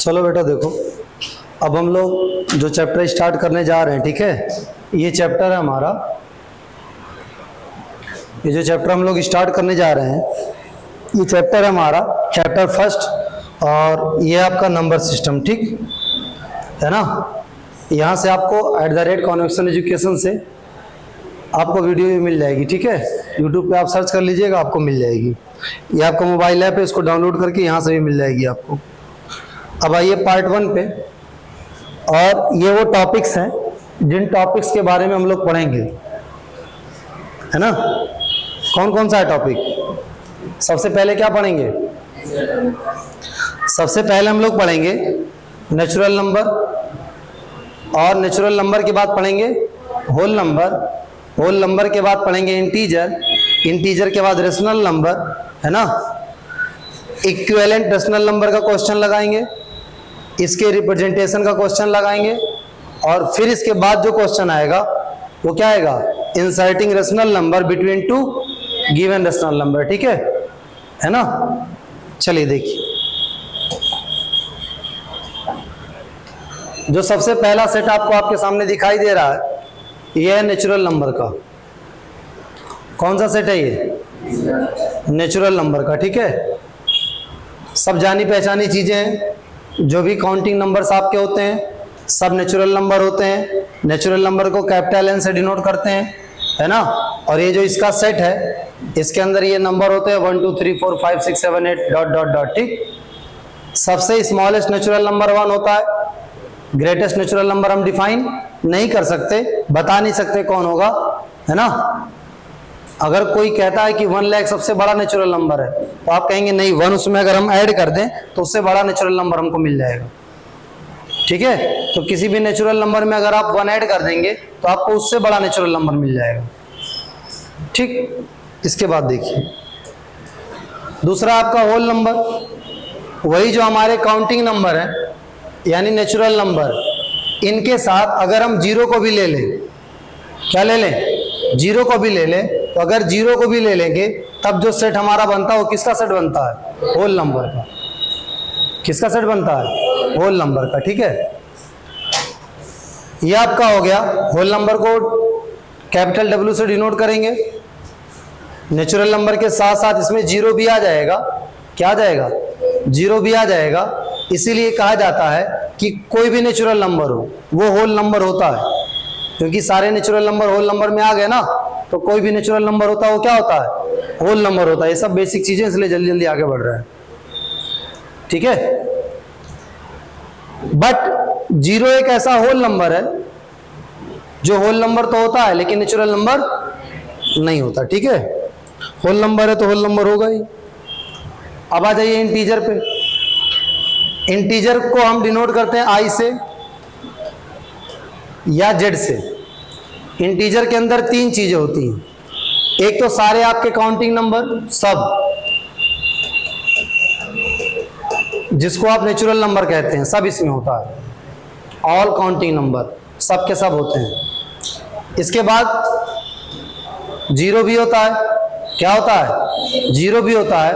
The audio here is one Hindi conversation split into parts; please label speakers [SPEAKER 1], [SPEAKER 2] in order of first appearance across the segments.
[SPEAKER 1] चलो बेटा देखो, अब हम लोग जो चैप्टर स्टार्ट करने जा रहे हैं, ठीक है। ये चैप्टर है हमारा, ये जो चैप्टर हम लोग स्टार्ट करने जा रहे हैं, ये चैप्टर है हमारा चैप्टर फर्स्ट, और ये आपका नंबर सिस्टम, ठीक है ना। यहाँ से आपको @कॉन्वेक्शन एजुकेशन से आपको वीडियो भी मिल जाएगी, ठीक है। यूट्यूब पे आप सर्च कर लीजिएगा, आपको मिल जाएगी। ये आपका मोबाइल ऐप है, इसको डाउनलोड करके यहाँ से भी मिल जाएगी आपको। अब आइए पार्ट 1 पे, और ये वो टॉपिक्स हैं जिन टॉपिक्स के बारे में हम लोग पढ़ेंगे, है ना। कौन कौन सा है टॉपिक? सबसे पहले क्या पढ़ेंगे? सबसे पहले हम लोग पढ़ेंगे नेचुरल नंबर, और नेचुरल नंबर के बाद पढ़ेंगे होल नंबर, होल नंबर के बाद पढ़ेंगे इंटीजर, इंटीजर के बाद रेशनल नंबर, है ना। इक्विवेलेंट रेशनल नंबर का क्वेश्चन लगाएंगे, इसके रिप्रेजेंटेशन का क्वेश्चन लगाएंगे, और फिर इसके बाद जो क्वेश्चन आएगा वो क्या आएगा? Inserting rational number between two given rational number, ठीक है ना। चलिए देखिए, जो सबसे पहला सेट आपको आपके सामने दिखाई दे रहा है, ये है नेचुरल नंबर का। कौन सा सेट है ये? नेचुरल नंबर का, ठीक है। सब जानी पहचानी चीजें हैं, जो भी काउंटिंग नंबर्स आपके होते हैं सब नेचुरल नंबर होते हैं। नेचुरल नंबर को कैपिटल एन से डिनोट करते हैं, है ना। और ये जो इसका सेट है, इसके अंदर ये नंबर होते हैं 1 2 3 4 5 6 7 8 डॉट डॉट डॉट, ठीक। सबसे स्मॉलेस्ट नेचुरल नंबर 1 होता है। ग्रेटेस्ट नेचुरल नंबर हम डिफाइन नहीं कर सकते, बता नहीं सकते कौन होगा, है ना। अगर कोई कहता है कि 1 लाख सबसे बड़ा नेचुरल नंबर है, तो आप कहेंगे नहीं, 1 उसमें अगर हम ऐड कर दें तो उससे बड़ा नेचुरल नंबर हमको मिल जाएगा, ठीक है। तो किसी भी नेचुरल नंबर में अगर आप 1 ऐड कर देंगे तो आपको उससे बड़ा नेचुरल नंबर मिल जाएगा, ठीक। इसके बाद देखिए, दूसरा आपका होल नंबर, वही जो हमारे काउंटिंग नंबर है यानी नेचुरल नंबर, इनके साथ अगर हम जीरो को भी ले लें, क्या ले लें? जीरो को भी ले लें, तो अगर जीरो को भी ले लेंगे तब जो सेट हमारा बनता है वो किसका सेट बनता है? होल नंबर का। किसका सेट बनता है? होल नंबर का, ठीक है। ये आपका हो गया होल नंबर को कैपिटल W से डिनोट करेंगे। नेचुरल नंबर के साथ साथ इसमें जीरो भी आ जाएगा। क्या आ जाएगा? जीरो भी आ जाएगा। इसीलिए कहा जाता है कि कोई भी नेचुरल नंबर हो वो होल नंबर होता है, क्योंकि सारे नेचुरल नंबर होल नंबर में आ गए ना, तो कोई भी नेचुरल नंबर होता है वो क्या होता है? होल नंबर होता है। ये सब बेसिक चीजें, इसलिए जल्दी जल्दी आगे बढ़ रहा है, ठीक है। बट जीरो एक ऐसा होल नंबर है जो होल नंबर तो होता है लेकिन नेचुरल नंबर नहीं होता, ठीक है। होल नंबर है तो होल नंबर होगा ही। अब आ जाइए इंटीजर पे। इंटीजर को हम डिनोट करते हैं I से या Z से। इंटीजर के अंदर 3 चीजें होती हैं। एक तो सारे आपके काउंटिंग नंबर सब, जिसको आप नेचुरल नंबर कहते हैं, सब इसमें होता है। ऑल काउंटिंग नंबर सब के सब होते हैं। इसके बाद जीरो भी होता है। क्या होता है? जीरो भी होता है।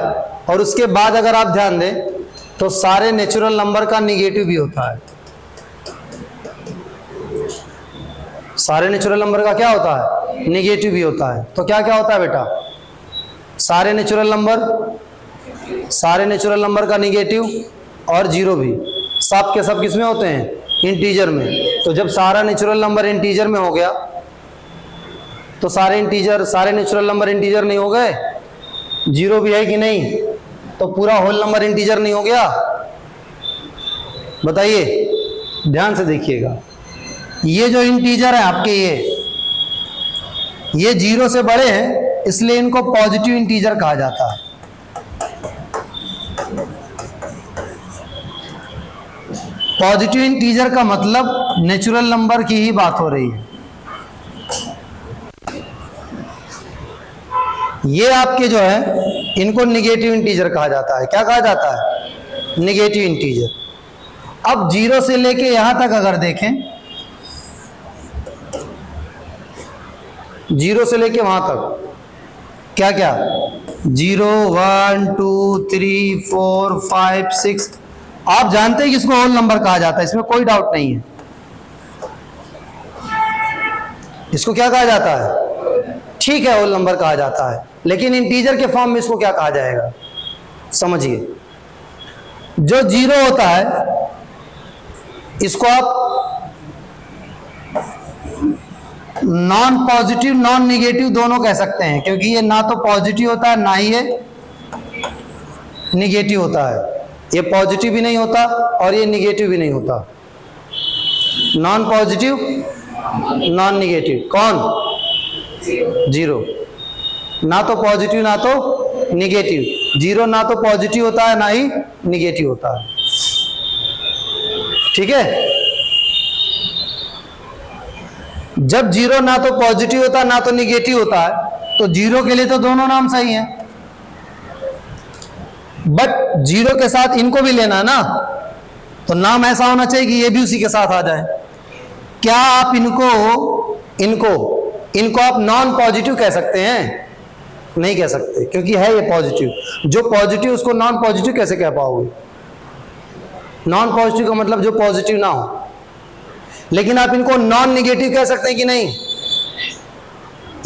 [SPEAKER 1] और उसके बाद अगर आप ध्यान दें तो सारे नेचुरल नंबर का निगेटिव भी होता है। सारे नेचुरल नंबर का क्या होता है? निगेटिव भी होता है। तो क्या क्या होता है बेटा? सारे नेचुरल नंबर का निगेटिव और जीरो भी, सब के सब किसमें होते हैं? इंटीजर में। तो जब सारा नेचुरल नंबर इंटीजर में हो गया तो सारे नेचुरल नंबर इंटीजर नहीं हो गए? जीरो भी है कि नहीं? तो पूरा होल नंबर इंटीजर नहीं हो गया? बताइए, ध्यान से देखिएगा। ये जो इंटीजर है आपके, ये जीरो से बड़े हैं, इसलिए इनको पॉजिटिव इंटीजर कहा जाता है। पॉजिटिव इंटीजर का मतलब नेचुरल नंबर की ही बात हो रही है। ये आपके जो है इनको निगेटिव इंटीजर कहा जाता है। क्या कहा जाता है? Negative integer. अब जीरो से लेके यहां तक अगर देखें, जीरो से लेके वहां तक क्या क्या? 0 1 2 3 4 5 6 आप जानते हैं कि इसको होल नंबर कहा जाता है, इसमें कोई डाउट नहीं है। इसको क्या कहा जाता है? ठीक है, होल नंबर कहा जाता है, लेकिन इंटीजर के फॉर्म में इसको क्या कहा जाएगा? समझिए, जो जीरो होता है इसको आप नॉन पॉजिटिव नॉन निगेटिव दोनों कह सकते हैं, क्योंकि ये ना तो पॉजिटिव होता है ना ही ये निगेटिव होता है। ये पॉजिटिव भी नहीं होता और ये निगेटिव भी नहीं होता। नॉन पॉजिटिव नॉन निगेटिव कौन? जीरो। ना तो पॉजिटिव ना तो निगेटिव। जीरो ना तो पॉजिटिव होता है ना ही निगेटिव होता है। ठीक है, जब जीरो ना तो पॉजिटिव होता है ना तो निगेटिव होता है, तो जीरो के लिए तो दोनों नाम सही हैं, बट जीरो के साथ इनको भी लेना है ना, तो नाम ऐसा होना चाहिए कि ये भी उसी के साथ आ जाए। क्या आप इनको आप नॉन पॉजिटिव कह सकते हैं? नहीं कह सकते, क्योंकि है ये पॉजिटिव। जो पॉजिटिव उसको नॉन पॉजिटिव कैसे कह पाओगे? नॉन पॉजिटिव का मतलब जो पॉजिटिव ना हो। लेकिन आप इनको नॉन निगेटिव कह सकते हैं कि नहीं?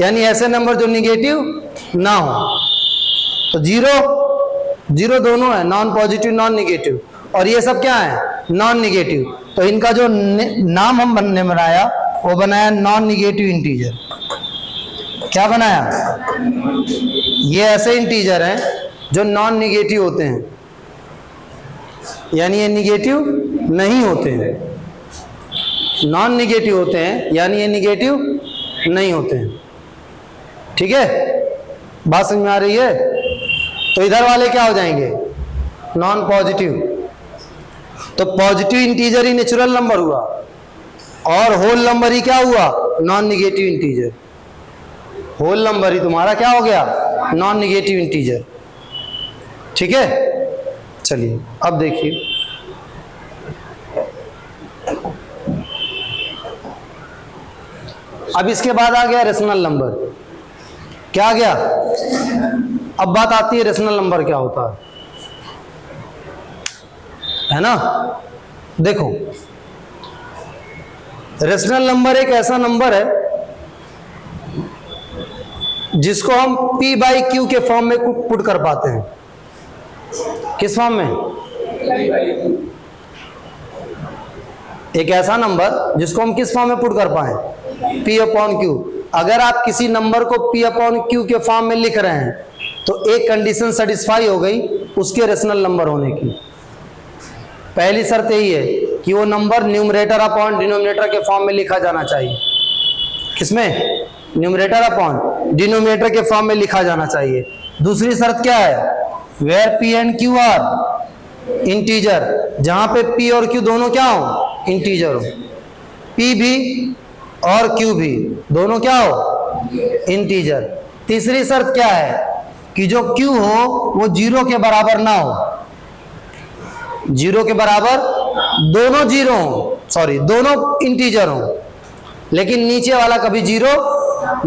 [SPEAKER 1] यानी ऐसे नंबर जो निगेटिव ना हो। तो जीरो दोनों है, नॉन पॉजिटिव नॉन निगेटिव, और ये सब क्या है? Non negative. तो इनका जो नाम हम बनाया वो बनाया नॉन निगेटिव इंटीजर। क्या बनाया? ये ऐसे इंटीजर हैं जो नॉन निगेटिव होते हैं, यानी ये निगेटिव नहीं होते हैं। नॉन निगेटिव होते हैं यानी ये निगेटिव नहीं होते हैं। ठीक है, बात समझ में आ रही है? तो इधर वाले क्या हो जाएंगे? Non positive. तो पॉजिटिव इंटीजर ही नेचुरल नंबर हुआ, और होल नंबर ही क्या हुआ? Non negative integer. Whole number ही तुम्हारा क्या हो गया? Non negative integer. ठीक है, चलिए अब देखिए, अब इसके बाद आ गया रेशनल नंबर। क्या आ गया? अब बात आती है रेशनल नंबर क्या होता है ना? देखो, रेशनल नंबर एक ऐसा नंबर है जिसको हम P बाई Q के फॉर्म में पुट कर पाते हैं। किस फॉर्म में? एक ऐसा नंबर जिसको हम किस फॉर्म में पुट कर पाए? P upon Q। अगर आप किसी नंबर को P अपॉन Q के फॉर्म में लिख रहे हैं तो एक कंडीशन सेटिस्फाई हो गई उसके रेशनल नंबर होने की। पहली शर्त यही है कि वो नंबर न्यूमरेटर अपॉन डिनोमिनेटर के फॉर्म में लिखा जाना चाहिए। किसमें? न्यूमरेटर अपॉन डिनोमिनेटर के फॉर्म में लिखा जाना चाहिए। दूसरी शर्त क्या है? Where P and Q are integer, जहां पे P और Q दोनों क्या हो? इंटीजर हो। P भी और Q भी दोनों क्या हो? इंटीजर। तीसरी शर्त क्या है? कि जो Q हो वो जीरो के बराबर ना हो। जीरो के बराबर दोनों जीरो हो, सॉरी दोनों इंटीजर हो, लेकिन नीचे वाला कभी जीरो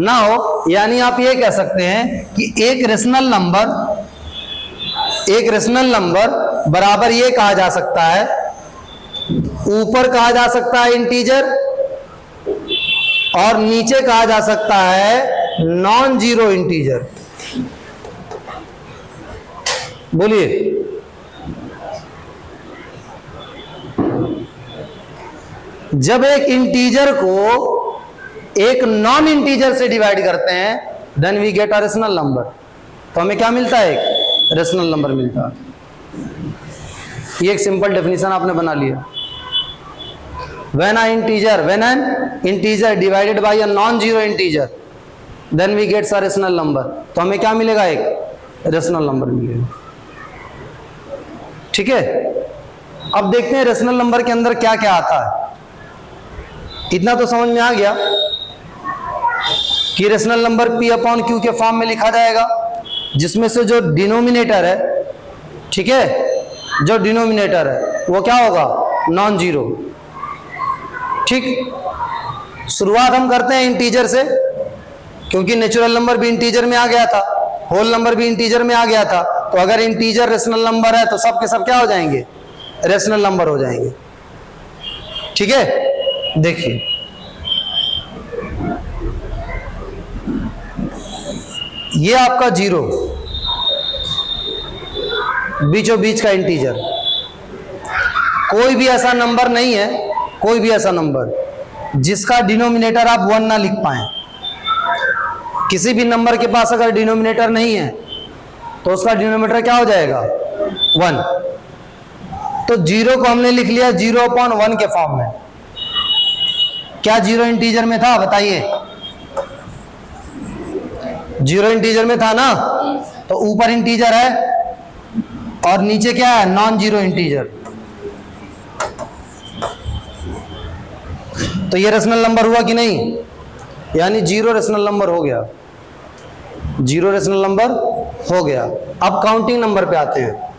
[SPEAKER 1] ना हो। यानी आप ये कह सकते हैं कि एक रेशनल नंबर बराबर ये कहा जा सकता है, ऊपर कहा जा सकता है इंटीजर और नीचे कहा जा सकता है नॉन जीरो इंटीजर। बोलिए, जब एक इंटीजर को एक नॉन इंटीजर से डिवाइड करते हैं then we get a rational number. तो हमें क्या मिलता है? एक रेशनल नंबर मिलता है। ये एक सिंपल डेफिनेशन आपने बना लिया। when an integer divided by a non-zero integer then we get a rational number। तो हमें क्या मिलेगा? एक रेशनल नंबर मिलेगा। ठीक है, अब देखते हैं रेशनल नंबर के अंदर क्या क्या आता है। इतना तो समझ में आ गया कि rational number P upon Q के फॉर्म में लिखा जाएगा, जिसमें से जो डिनोमिनेटर है, ठीक है, जो डिनोमिनेटर है वो क्या होगा? Non zero. ठीक, शुरुआत हम करते हैं इंटीजर से, क्योंकि नेचुरल नंबर भी इंटीजर में आ गया था, होल नंबर भी इंटीजर में आ गया था। तो अगर इंटीजर रेशनल नंबर है तो सब के सब क्या हो जाएंगे? रेशनल नंबर हो जाएंगे। ठीक है, देखिए ये आपका 0 बीचों बीच का इंटीजर, कोई भी ऐसा नंबर नहीं है, कोई भी ऐसा नंबर जिसका डिनोमिनेटर आप 1 ना लिख पाए। किसी भी नंबर के पास अगर डिनोमिनेटर नहीं है तो उसका डिनोमिनेटर क्या हो जाएगा? 1। तो 0 को हमने लिख लिया 0/1 के फॉर्म में। क्या 0 इंटीजर में था? बताइए। 0 इंटीजर में था ना, तो ऊपर इंटीजर है और नीचे क्या है? Non zero integer. तो ये रेशनल नंबर हुआ कि नहीं? यानी 0 रेशनल नंबर हो गया, 0 रेशनल नंबर हो गया। अब काउंटिंग नंबर पे आते हैं।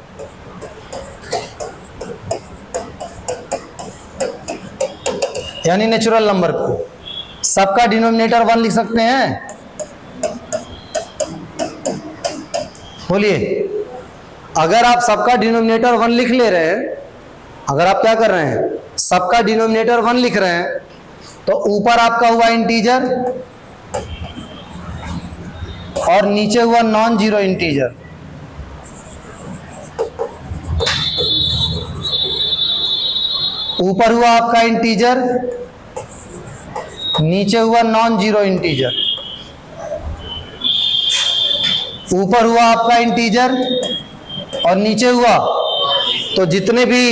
[SPEAKER 1] यानी नेचुरल नंबर को सबका डिनोमिनेटर 1 लिख सकते हैं? बोलिए। अगर आप सबका डिनोमिनेटर 1 लिख ले रहे हैं, अगर आप क्या कर रहे हैं, सबका डिनोमिनेटर 1 लिख रहे हैं, तो ऊपर आपका हुआ इंटीजर और नीचे हुआ नॉन जीरो इंटीजर। ऊपर हुआ आपका इंटीजर, नीचे हुआ नॉन जीरो इंटीजर। ऊपर हुआ आपका इंटीजर और नीचे हुआ, तो जितने भी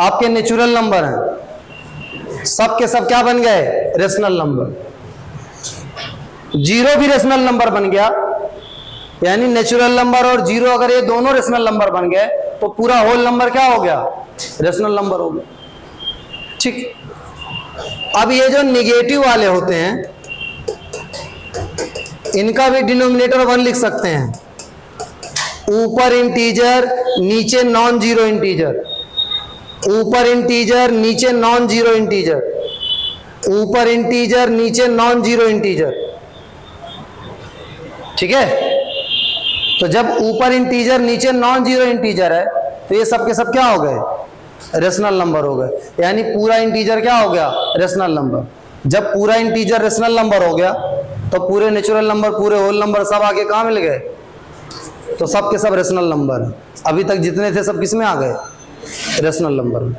[SPEAKER 1] आपके नेचुरल नंबर हैं सब के सब क्या बन गए? Rational number. 0 भी रेशनल नंबर बन गया, यानी नेचुरल नंबर और 0 अगर ये दोनों रेशनल नंबर बन गए तो पूरा होल नंबर क्या हो गया? रेशनल नंबर हो गया। ठीक। अब ये जो निगेटिव वाले होते हैं इनका भी डिनोमिनेटर 1 लिख सकते हैं। ऊपर इंटीजर नीचे नॉन जीरो इंटीजर, ऊपर इंटीजर नीचे नॉन जीरो इंटीजर, ऊपर इंटीजर नीचे नॉन जीरो इंटीजर। ठीक है। तो जब ऊपर इंटीजर नीचे नॉन जीरो इंटीजर है तो ये सब के सब क्या हो गए? रेशनल नंबर हो गए। यानी पूरा इंटीजर क्या हो गया? Rational number. जब पूरा इंटीजर रेशनल नंबर हो गया तो पूरे नेचुरल नंबर, पूरे होल नंबर सब आगे कहाँ मिल गए? तो सब के सब रेशनल नंबर। अभी तक जितने थे सब किस में आ गए? रेशनल नंबर में।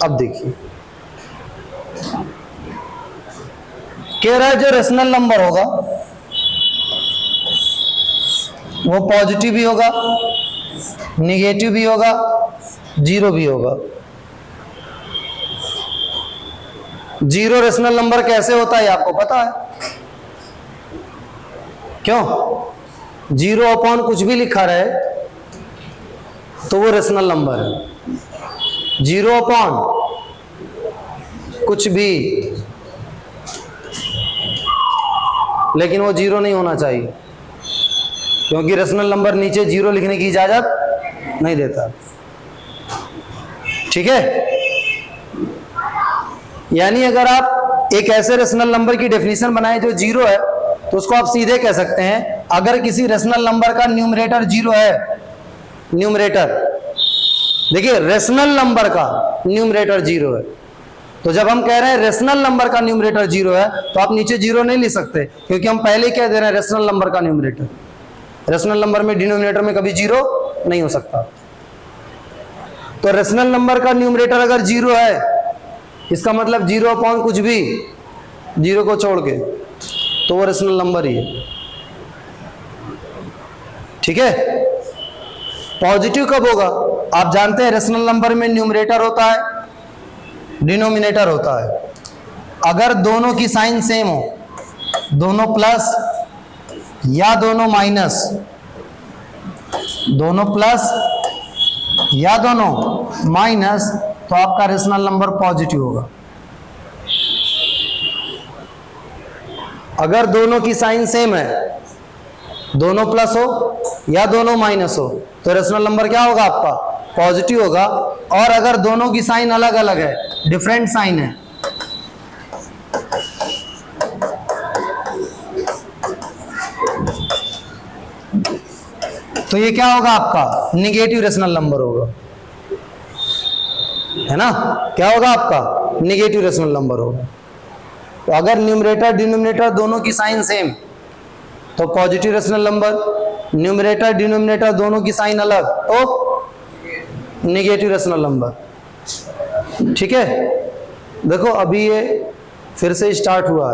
[SPEAKER 1] अब देखिए कह रहा है जो रेशनल नंबर होगा वो पॉजिटिव भी होगा, निगेटिव भी होगा, जीरो भी होगा। 0 रेशनल नंबर कैसे होता है आपको पता है? क्यों? 0/, कुछ भी लिखा रहे तो वो रेशनल नंबर है। 0/, कुछ भी, लेकिन वो 0 नहीं होना चाहिए क्योंकि रेशनल नंबर नीचे 0 लिखने की इजाजत नहीं देता। ठीक है। यानी अगर आप एक ऐसे रेशनल नंबर की डेफिनेशन बनाए जो 0 है तो उसको आप सीधे कह सकते हैं, अगर किसी रेशनल नंबर का न्यूमरेटर 0 है, न्यूमरेटर देखिए रेशनल नंबर का न्यूमरेटर 0 है, तो जब हम कह रहे हैं रेशनल नंबर का न्यूमरेटर 0 है तो आप नीचे 0 नहीं लिख सकते क्योंकि हम पहले ही कह दे रहे हैं रेशनल नंबर का न्यूमरेटर। रेशनल नंबर में डिनोमिनेटर में कभी 0 नहीं हो सकता। तो रेशनल नंबर का न्यूमरेटर अगर 0 है इसका मतलब 0/, कुछ भी 0 को छोड़ के, तो वो रेशनल नंबर ही है। ठीक है। पॉजिटिव कब होगा? आप जानते हैं रेशनल नंबर में न्यूमरेटर होता है, डिनोमिनेटर होता है। अगर दोनों की साइन सेम हो, दोनों प्लस या दोनों माइनस, दोनों प्लस या दोनों माइनस, तो आपका रेशनल नंबर पॉजिटिव होगा। अगर दोनों की साइन सेम है, दोनों प्लस हो या दोनों माइनस हो, तो रेशनल नंबर क्या होगा आपका? पॉजिटिव होगा। और अगर दोनों की साइन अलग अलग है, डिफरेंट साइन है, तो ये क्या होगा आपका? निगेटिव रेशनल नंबर होगा। है ना, क्या होगा आपका निगेटिव रेशनल नंबर होगा। तो अगर न्यूमरेटर डिनोमिनेटर दोनों की साइन सेम तो positive rational number, numerator denominator दोनों की साइन अलग तो निगेटिव रेशनल नंबर। ठीक है, देखो अभी ये फिर से स्टार्ट हुआ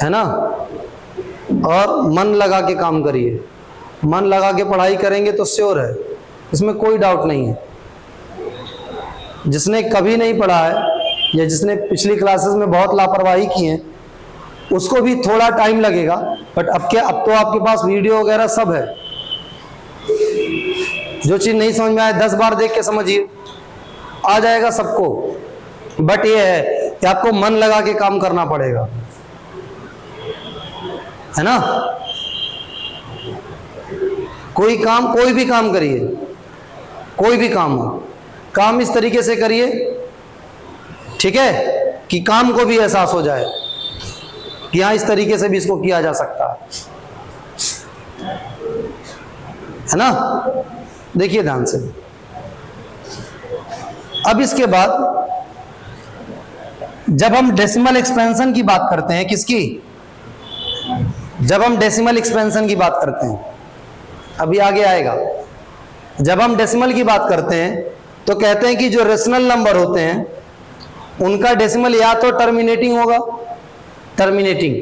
[SPEAKER 1] है ना, और मन लगा के काम करिए, मन लगा के पढ़ाई करेंगे तो श्योर है, इसमें कोई डाउट नहीं है। जिसने कभी नहीं पढ़ा है या जिसने पिछली क्लासेस में बहुत लापरवाही की है उसको भी थोड़ा टाइम लगेगा, बट अब तो आपके पास वीडियो वगैरह सब है। जो चीज नहीं समझ में आए 10 बार देख के समझिए, आ जाएगा सबको। बट ये है कि आपको मन लगा के काम करना पड़ेगा, है ना। कोई भी काम करिए, कोई भी काम हो, काम इस तरीके से करिए, ठीक है, कि काम को भी एहसास हो जाए कि हाँ इस तरीके से भी इसको किया जा सकता है ना। देखिए ध्यान से, अब इसके बाद जब हम डेसिमल एक्सपेंशन की बात करते हैं, किसकी, जब हम डेसिमल एक्सपेंशन की बात करते हैं, अभी आगे आएगा, जब हम डेसिमल की बात करते हैं तो कहते हैं कि जो रेशनल नंबर होते हैं उनका डेसिमल या तो टर्मिनेटिंग होगा, टर्मिनेटिंग,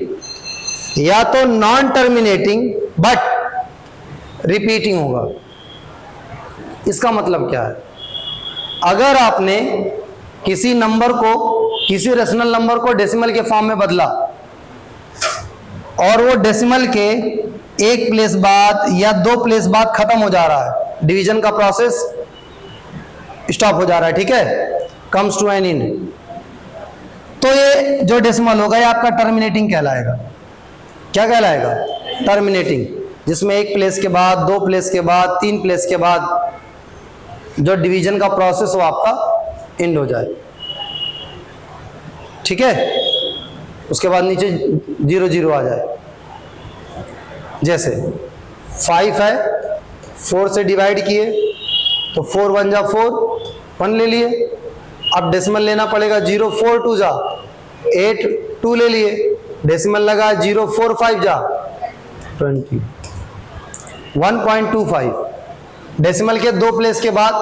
[SPEAKER 1] या तो नॉन टर्मिनेटिंग बट रिपीटिंग होगा। इसका मतलब क्या है, अगर आपने किसी नंबर को, किसी रेशनल नंबर को डेसिमल के फॉर्म में बदला और वो डेसिमल के एक प्लेस बाद या 2 प्लेस बाद खत्म हो जा रहा है, डिवीजन का प्रोसेस स्टॉप हो जा रहा है, ठीक है, कम्स टू एन एंड, तो ये जो डेसिमल होगा ये आपका टर्मिनेटिंग कहलाएगा। क्या कहलाएगा, टर्मिनेटिंग, जिसमें 1 प्लेस के बाद, 2 प्लेस के बाद, 3 प्लेस के बाद जो डिवीजन का प्रोसेस हो आपका एंड हो जाए, ठीक है। उसके बाद नीचे 0 0 आ जाए। जैसे 5 है, 4 से डिवाइड किए तो 4 1 जा 4, 1 ले लिए। अब डेसिमल लेना पड़ेगा, 0 4 2 जा 8, 2 ले लिए, डेसिमल लगा 0 4 5 जा 20, 1.25। डेसिमल के 2 प्लेस के बाद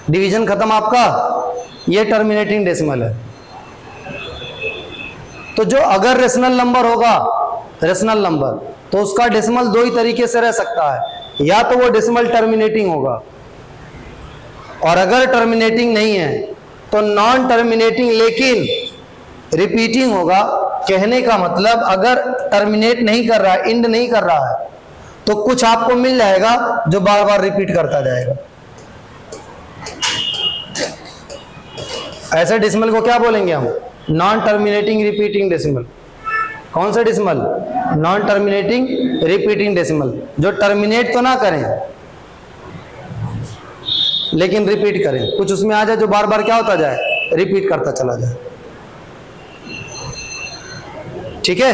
[SPEAKER 1] डिवीजन खत्म आपका, ये टर्मिनेटिंग डेसिमल है। तो जो अगर रेशनल नंबर होगा, रेशनल नंबर, तो उसका डेसिमल 2 ही तरीके से रह सकता है, या तो वो डेसिमल टर्मिनेटिंग होगा, और अगर टर्मिनेटिंग नहीं है तो नॉन टर्मिनेटिंग लेकिन रिपीटिंग होगा। कहने का मतलब अगर टर्मिनेट नहीं कर रहा है, एंड नहीं कर रहा है, तो कुछ आपको मिल जाएगा जो बार बार रिपीट करता जाएगा। ऐसे डेसिमल को क्या बोलेंगे हम, नॉन टर्मिनेटिंग रिपीटिंग डेसिमल। कौन सा decimal, non terminating repeating decimal, जो टर्मिनेट तो ना करें लेकिन रिपीट करें, कुछ उसमें आ जाए जो बार बार क्या होता जाए, रिपीट करता चला जाए, ठीक है।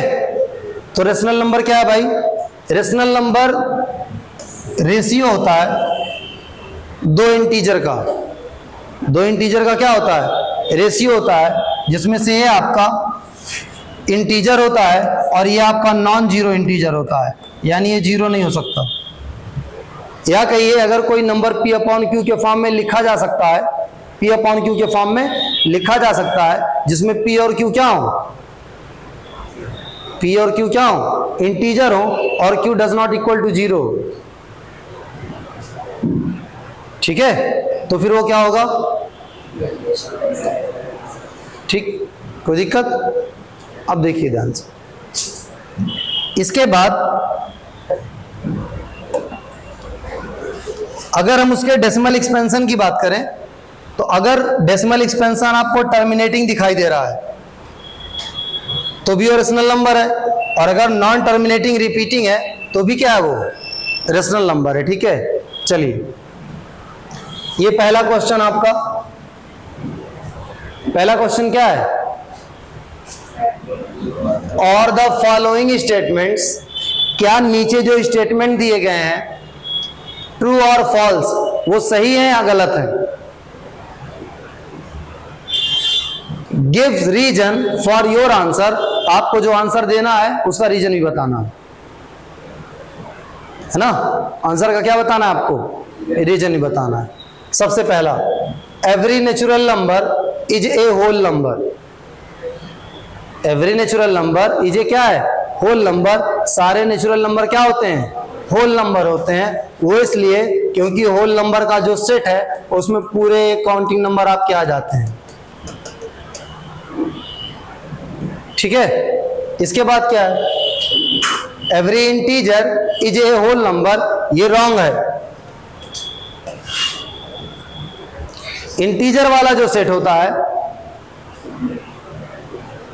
[SPEAKER 1] तो रेशनल नंबर क्या है भाई, रेशनल नंबर रेशियो होता है 2 इंटीजर का। 2 इंटीजर का क्या होता है, रेशियो होता है, जिसमें से ये आपका इंटीजर होता है और ये आपका नॉन जीरो इंटीजर होता है, यानी ये जीरो नहीं हो सकता। या कहिए अगर कोई नंबर P अपॉन Q के फॉर्म में लिखा जा सकता है, P अपॉन Q के फॉर्म में लिखा जा सकता है, जिसमें P और Q क्या हो, P और Q क्या हो, इंटीजर हो, और Q does not equal to 0, ठीक है। तो फिर वो क्या होगा, ठीक, कोई दिक्कत। अब देखिए ध्यान से, इसके बाद अगर हम उसके डेसिमल एक्सपेंशन की बात करें, तो अगर डेसिमल एक्सपेंशन आपको टर्मिनेटिंग दिखाई दे रहा है तो भी वो रेशनल नंबर है, और अगर नॉन टर्मिनेटिंग रिपीटिंग है तो भी क्या है, वो रेशनल नंबर है, ठीक है। चलिए, ये पहला क्वेश्चन आपका, पहला क्वेश्चन क्या है, और द फॉलोइंग स्टेटमेंट्स, क्या नीचे जो स्टेटमेंट दिए गए हैं ट्रू और फॉल्स वो सही है या गलत है? Give reason for your answer, आपको जो आंसर देना है उसका रीजन भी बताना है ना। आंसर का क्या बताना है आपको? रीजन ही बताना है। सबसे पहला, every natural number is a whole number. Every natural number is a क्या है? Whole number. सारे नेचुरल नंबर क्या होते हैं? होल नंबर होते हैं। वो इसलिए क्योंकि होल नंबर का जो सेट है उसमें पूरे काउंटिंग नंबर आपके आ जाते हैं। ठीक है, इसके बाद क्या है? Every integer is a whole number, ये रॉन्ग है। इंटीजर वाला जो सेट होता है,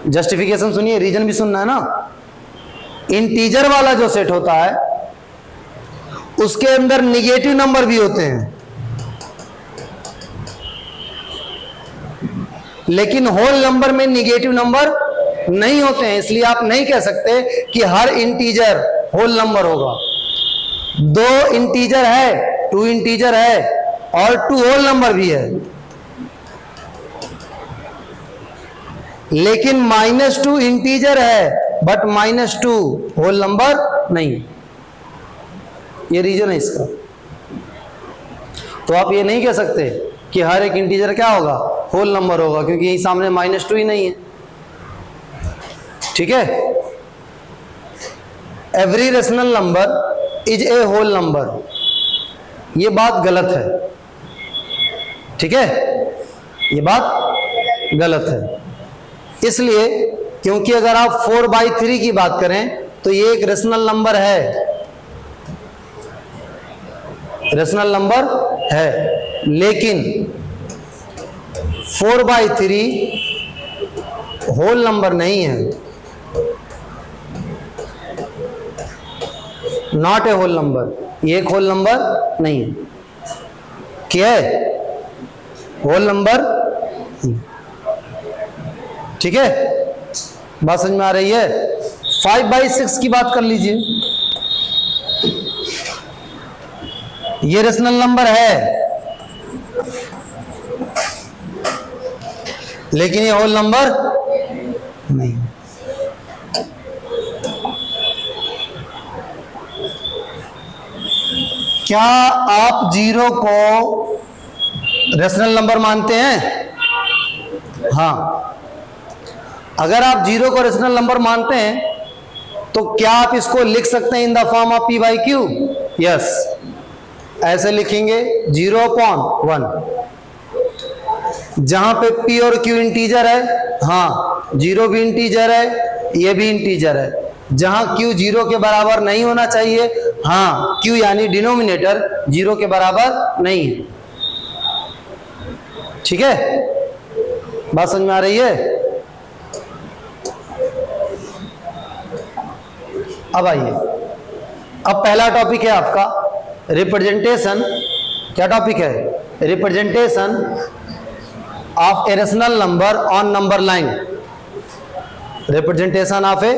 [SPEAKER 1] जस्टिफिकेशन सुनिए, रीजन भी सुनना है ना। इंटीजर वाला जो सेट होता है उसके अंदर निगेटिव नंबर भी होते हैं, लेकिन होल नंबर में निगेटिव नंबर नहीं होते हैं। इसलिए आप नहीं कह सकते कि हर इंटीजर होल नंबर होगा। 2 इंटीजर है, 2 इंटीजर है और 2 होल नंबर भी है, लेकिन -2 इंटीजर है बट -2 होल नंबर नहीं। ये रीजन है इसका। तो आप ये नहीं कह सकते कि हर एक इंटीजर क्या होगा? होल नंबर होगा, क्योंकि यही सामने -2 ही नहीं है। ठीक है, every rational number is a whole number, ये बात गलत है। ठीक है, ये बात गलत है। इसलिए क्योंकि अगर आप 4/3 की बात करें तो ये एक रेशनल नंबर है, रेशनल नंबर है, लेकिन 4/3 होल नंबर नहीं है। नॉट ए होल नंबर, ये एक होल नंबर नहीं है। क्या है? Whole number. ठीक है, बात समझ में आ रही है? 5/6 की बात कर लीजिए, ये रेशनल नंबर है, लेकिन ये होल नंबर नहीं। क्या आप 0 को रेशनल नंबर मानते हैं? हाँ, अगर आप 0 को रेशनल नंबर मानते हैं तो क्या आप इसको लिख सकते हैं in the form of p/q? Yes, ऐसे लिखेंगे 0/1, जहां पे p और q इंटीजर है। हाँ, 0 भी इंटीजर है, ये भी इंटीजर है। जहां q 0 के बराबर नहीं होना चाहिए, हाँ, q यानी डिनोमिनेटर 0 के बराबर नहीं है। ठीक है, बात समझ में आ रही है? अब आइए, अब पहला टॉपिक है आपका रिप्रेजेंटेशन। क्या टॉपिक है? Representation of a rational number on number line. Representation of a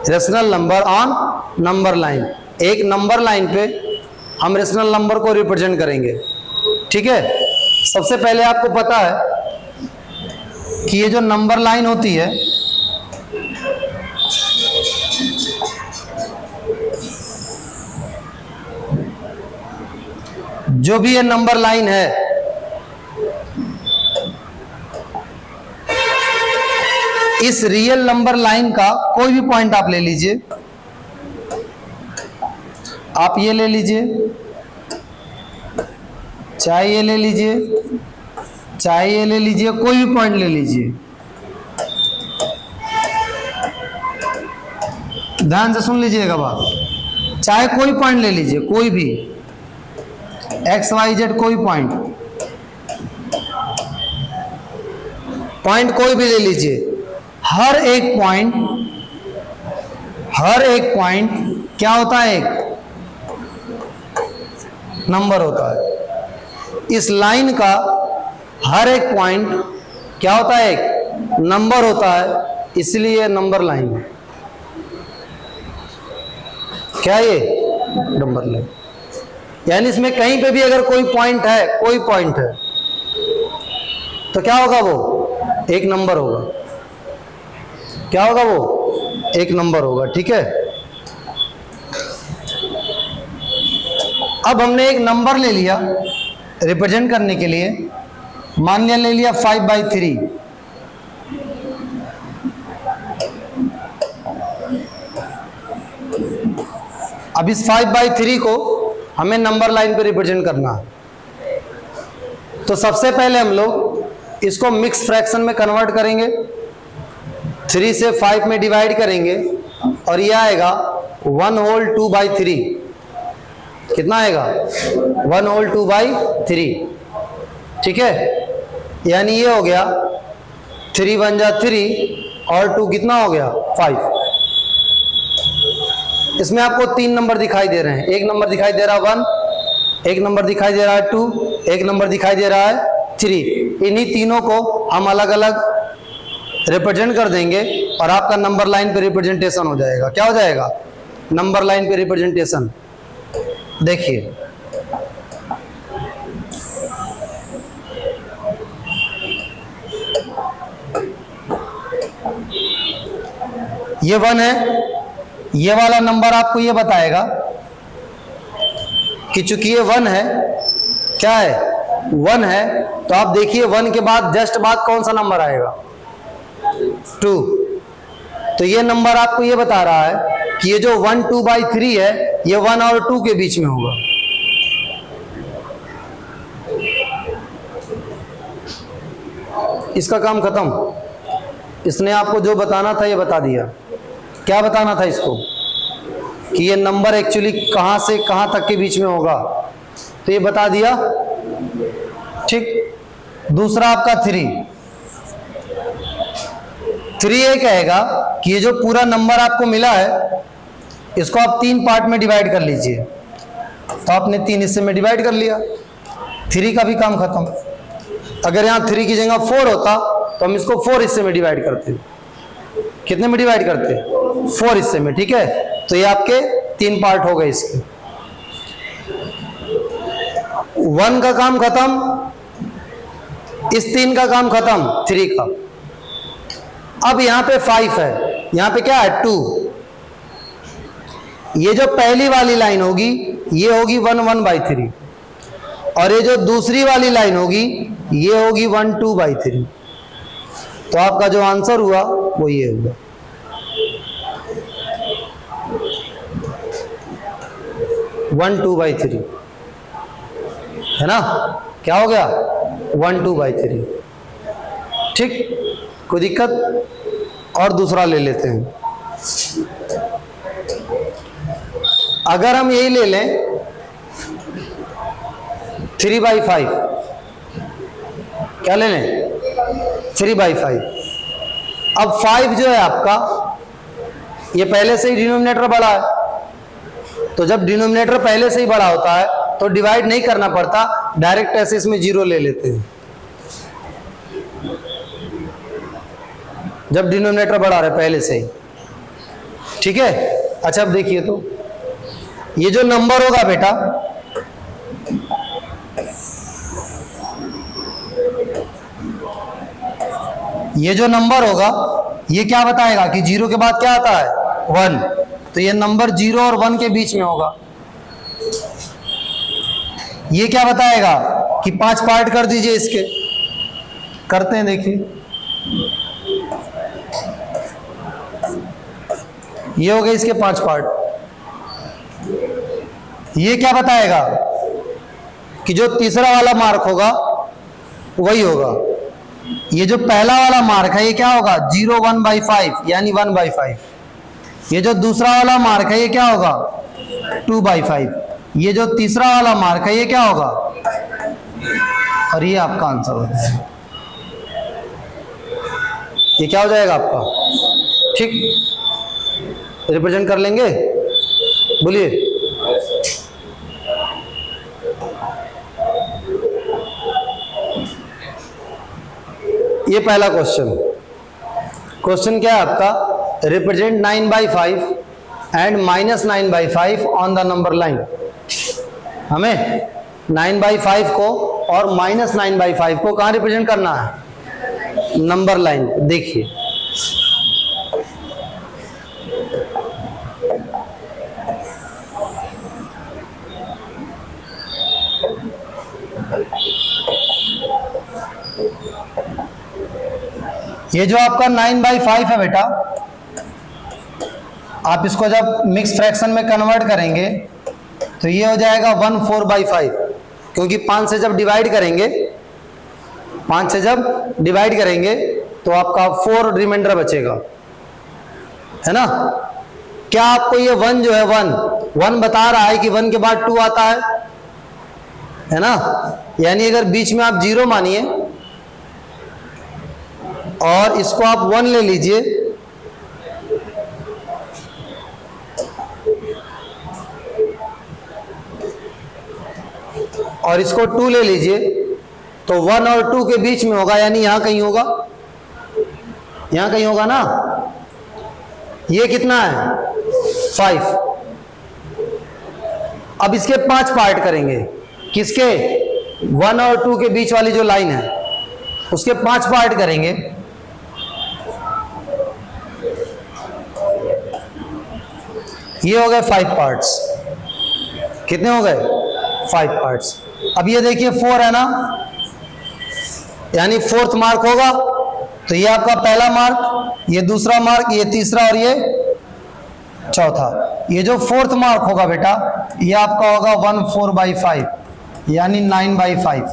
[SPEAKER 1] rational number on number line. एक नंबर लाइन पे हम रेशनल नंबर को रिप्रेजेंट करेंगे। ठीक है, सबसे पहले आपको पता है कि ये जो नंबर लाइन होती है, जो भी ये नंबर लाइन है, इस रियल नंबर लाइन का कोई भी पॉइंट आप ले लीजिए। आप ये ले लीजिए, चाहे ये ले लीजिए, चाहे ये ले लीजिए, कोई भी पॉइंट ले लीजिए। ध्यान से सुन लीजिएगा बात। चाहे कोई पॉइंट ले लीजिए, कोई भी XYZ, कोई पॉइंट कोई भी ले लीजिए। हर एक पॉइंट क्या होता है? एक नंबर होता है। इस लाइन का हर एक पॉइंट क्या होता है? एक नंबर होता है, इसलिए नंबर लाइन है। क्या ये? Number line. यानी इसमें कहीं पे भी अगर कोई पॉइंट है, कोई पॉइंट है, तो क्या होगा? वो एक नंबर होगा। क्या होगा? वो एक नंबर होगा। ठीक है, अब हमने एक नंबर ले लिया रिप्रेजेंट करने के लिए, मान लिया, ले लिया 5/3। अब इस 5/3 को हमें नंबर लाइन पे रिप्रेजेंट करना है। तो सबसे पहले हम लोग इसको मिक्स फ्रैक्शन में कन्वर्ट करेंगे, 3 से 5 में डिवाइड करेंगे और ये आएगा 1/2/3। कितना आएगा? 1/2/3। ठीक है, यानी ये हो गया 3 1 जा 3 और 2 कितना हो गया? 5। इसमें आपको 3 नंबर दिखाई दे रहे हैं। एक नंबर दिखाई दे रहा है 1, एक नंबर दिखाई दे रहा है 2, एक नंबर दिखाई दे रहा है 3। इन्हीं तीनों को हम अलग अलग रिप्रेजेंट कर देंगे और आपका नंबर लाइन पे रिप्रेजेंटेशन हो जाएगा। क्या हो जाएगा? नंबर लाइन पे रिप्रेजेंटेशन। देखिए, ये 1 है, ये वाला नंबर आपको ये बताएगा कि चूंकि ये 1 है, क्या है? 1 है, तो आप देखिए 1 के बाद जस्ट बाद कौन सा नंबर आएगा? 2। तो ये नंबर आपको ये बता रहा है कि ये जो 1/2/3 है, ये 1 और 2 के बीच में होगा। इसका काम खत्म। इसने आपको जो बताना था ये बता दिया। क्या बताना था इसको? कि ये नंबर एक्चुअली कहां से कहां तक के बीच में होगा, तो ये बता दिया। ठीक, दूसरा आपका 3 ये कहेगा कि ये जो पूरा नंबर आपको मिला है, इसको आप 3 पार्ट में डिवाइड कर लीजिए। तो आपने 3 हिस्से में डिवाइड कर लिया, 3 का भी काम खत्म। अगर यहाँ 3 की जगह 4 होता तो हम इसको 4 हिस्से में डिवाइड करते। कितने में डिवाइड करते? 4 हिस्से में। ठीक है, तो ये आपके 3 पार्ट हो गए इसके। 1 का काम खत्म, इस 3 का काम खत्म, 3 का। अब यहां पे 5 है, यहां पे क्या है? 2। ये जो पहली वाली लाइन होगी ये होगी 1/3 और ये जो दूसरी वाली लाइन होगी ये होगी 1/2/3। तो आपका जो आंसर हुआ वो ये हुआ। वन 2/3 है ना? क्या हो गया? 1/2/3। ठीक, कोई दिक्कत? और दूसरा ले लेते हैं। अगर हम यही ले लें 3/5, क्या ले लें? 3/5। अब 5 जो है आपका, ये पहले से ही डिनोमिनेटर बड़ा है, तो जब डिनोमिनेटर पहले से ही बड़ा होता है तो डिवाइड नहीं करना पड़ता, डायरेक्ट ऐसे इसमें 0 ले लेते हैं जब डिनोमिनेटर बढ़ा रहे पहले से ही। ठीक है, अच्छा अब देखिए, तो ये जो नंबर होगा बेटा, ये जो नंबर होगा ये क्या बताएगा कि 0 के बाद क्या आता है? 1। तो ये नंबर 0 और 1 के बीच में होगा। ये क्या बताएगा कि 5 पार्ट कर दीजिए इसके। करते हैं, देखिए, ये हो गए इसके 5 पार्ट। ये क्या बताएगा कि जो तीसरा वाला मार्क होगा वही होगा। ये जो पहला वाला मार्क है ये क्या होगा? 0 1/5 यानी 1/5। ये जो दूसरा वाला मार्क है ये क्या होगा? 2/5। ये जो तीसरा वाला मार्क है ये क्या होगा? और ये आपका आंसर हो जाएगा। ये क्या हो जाएगा आपका? ठीक, रिप्रेजेंट कर लेंगे, बोलिए। ये पहला क्वेश्चन क्या है आपका? Represent 9/5 and -9/5 on the number line. हमें 9/5 को और -9/5 को कहाँ रिप्रेजेंट करना है? Number line. देखिए ये जो आपका 9/5 है बेटा, आप इसको जब मिक्स फ्रैक्शन में कन्वर्ट करेंगे तो ये हो जाएगा 1/4/5, क्योंकि 5 से जब डिवाइड करेंगे, 5 से जब डिवाइड करेंगे तो आपका 4 रिमाइंडर बचेगा, है ना। क्या आपको ये 1 जो है 1 बता रहा है कि 1 के बाद 2 आता है ना। यानी अगर बीच में आप 0 मानिए और इसको आप 1 ले लीजिए, और इसको 2 ले लीजिए, तो 1 और 2 के बीच में होगा, यानी यहां कहीं होगा, यहां कहीं होगा ना। ये कितना है? 5। अब इसके 5 पार्ट करेंगे। किसके? 1 और 2 के बीच वाली जो लाइन है उसके 5 पार्ट करेंगे। ये हो गए 5 पार्ट्स। कितने हो गए? 5 पार्ट्स। अब ये देखिए 4 है ना, यानी 4th मार्क होगा, तो ये आपका पहला मार्क, ये दूसरा मार्क, ये तीसरा और ये चौथा। ये जो 4th मार्क होगा बेटा, ये आपका होगा 1/4/5, यानी 9/5।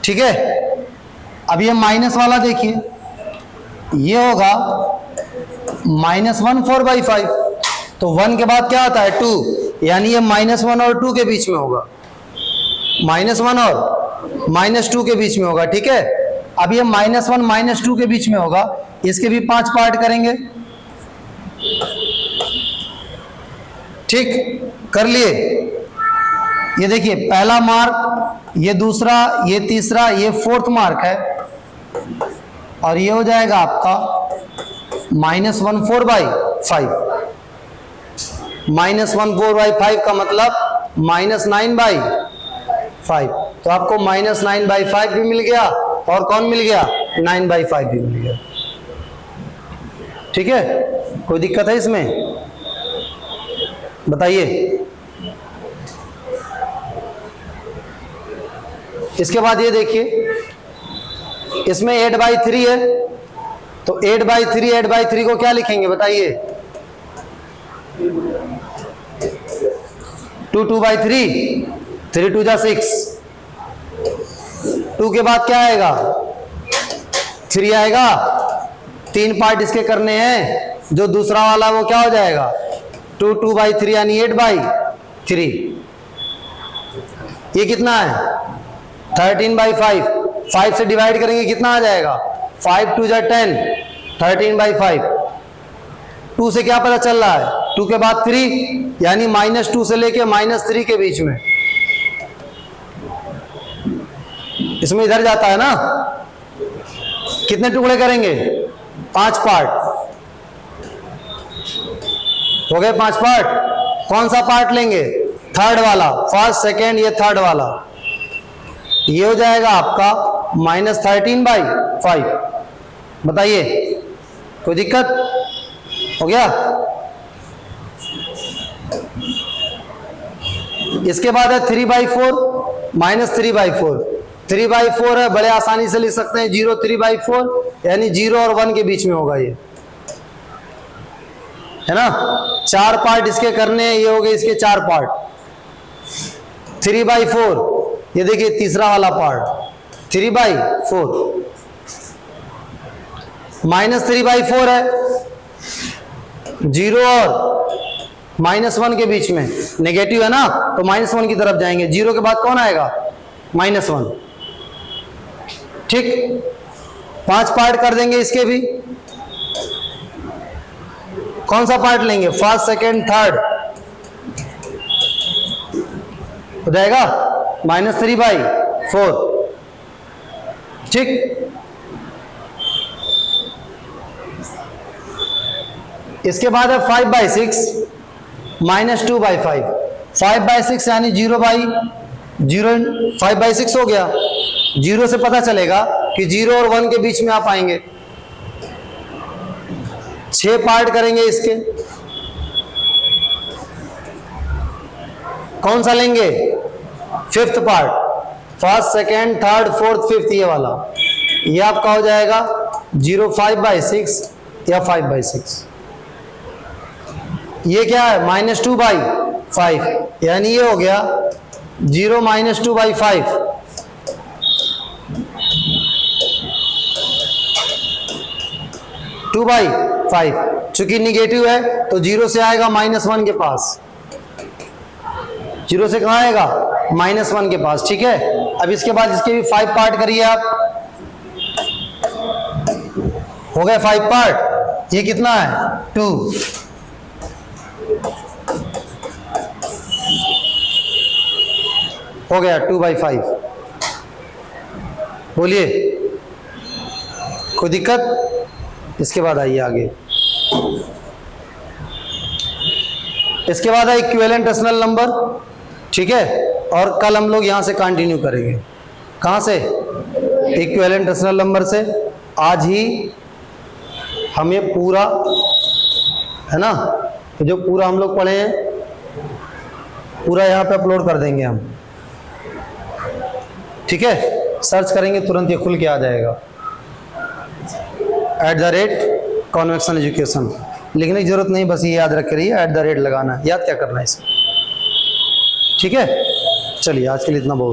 [SPEAKER 1] ठीक है। अब ये माइनस वाला देखिए, ये होगा -1/4/5, तो 1 के बाद क्या आता है? 2, यानी ये -1 और 2 के बीच में होगा, -1 और -2 के बीच में होगा। ठीक है। अब ये -1 -2 के बीच में होगा, इसके भी 5 पार्ट करेंगे। ठीक, कर लिए। ये देखिए पहला मार्क, ये दूसरा, ये तीसरा, ये 4th मार्क है, और ये हो जाएगा आपका -1/4/5। -1/4/5 का मतलब -9/5। तो आपको -9/5 भी मिल गया, और कौन मिल गया? 9/5 भी मिल गया। ठीक है, कोई दिक्कत है इसमें? बताइए। इसके बाद ये देखिए, इसमें 8/3 है, तो 8/3 को क्या लिखेंगे बताइए? 2 2/3, 3 2 जा 6। 2 के बाद क्या आएगा? 3 आएगा। 3 पार्ट इसके करने हैं, जो दूसरा वाला वो क्या हो जाएगा? 2 2/3 यानी 8/3। ये कितना है? 13/5। 5 से डिवाइड करेंगे कितना आ जाएगा? 5 2 जा 10, 13/5। 2 से क्या पता चल रहा है? 2 के बाद 3, यानी -2 से लेके -3 के बीच में। इसमें इधर जाता है ना। कितने टुकड़े करेंगे? 5 पार्ट हो गए। 5 पार्ट। कौन सा पार्ट लेंगे? 3rd वाला। 1st 2nd, ये 3rd वाला। ये हो जाएगा आपका -13/5। बताइए, कोई दिक्कत? हो गया। इसके बाद है 3/4, -3/4। 3/4 है, बड़े आसानी से लिख सकते हैं 0 3/4, यानी 0 और 1 के बीच में होगा ये, है ना। 4 पार्ट इसके करने हैं, ये हो गए इसके 4 पार्ट। 3/4, ये देखिए तीसरा वाला पार्ट 3/4। -3/4 है, 0 और -1 के बीच में, नेगेटिव है ना, तो -1 की तरफ जाएंगे। 0 के बाद कौन आएगा? -1। ठीक, 5 पार्ट कर देंगे इसके भी। कौन सा पार्ट लेंगे? 1st 2nd 3rd हो जाएगा -3/4। ठीक, इसके बाद है 5/6 माइनस 2/5। 5/6 यानी 0/0, 5/6 हो गया। 0 से पता चलेगा कि 0 और 1 के बीच में आप आएंगे। 6 पार्ट करेंगे इसके, कौन सा लेंगे? 5th part, first, second, third, fourth, fifth, ये वाला। ये आपका हो जाएगा 0.5/6 या 5/6। ये क्या है? -2/5, यानी ये हो गया 0 - 2/5। चूंकि निगेटिव है तो 0 से आएगा -1 के पास। 0 से कहाँ आएगा? -1 के पास, ठीक है। अब इसके बाद इसके भी 5 पार्ट करिए आप। हो गए 5 पार्ट। ये कितना है? 2। हो गया 2/5। बोलिए, कोई दिक्कत? इसके बाद आइए आगे। इसके बाद है इक्विवेलेंट रेशनल नंबर, ठीक है। और कल हम लोग यहां से कंटिन्यू करेंगे। कहां से? इक्विवेलेंट रेशनल नंबर से। आज ही हम ये पूरा, है ना, तो जो पूरा हम लोग पढ़े हैं पूरा यहाँ पे अपलोड कर देंगे हम, ठीक है। सर्च करेंगे तुरंत ये खुल के आ जाएगा। @कॉन्वेक्शन एजुकेशन लिखने की जरूरत नहीं, बस ये याद रख करिए, @ लगाना है। याद क्या करना है इसमें, ठीक है। चलिए आज के लिए इतना बहुत।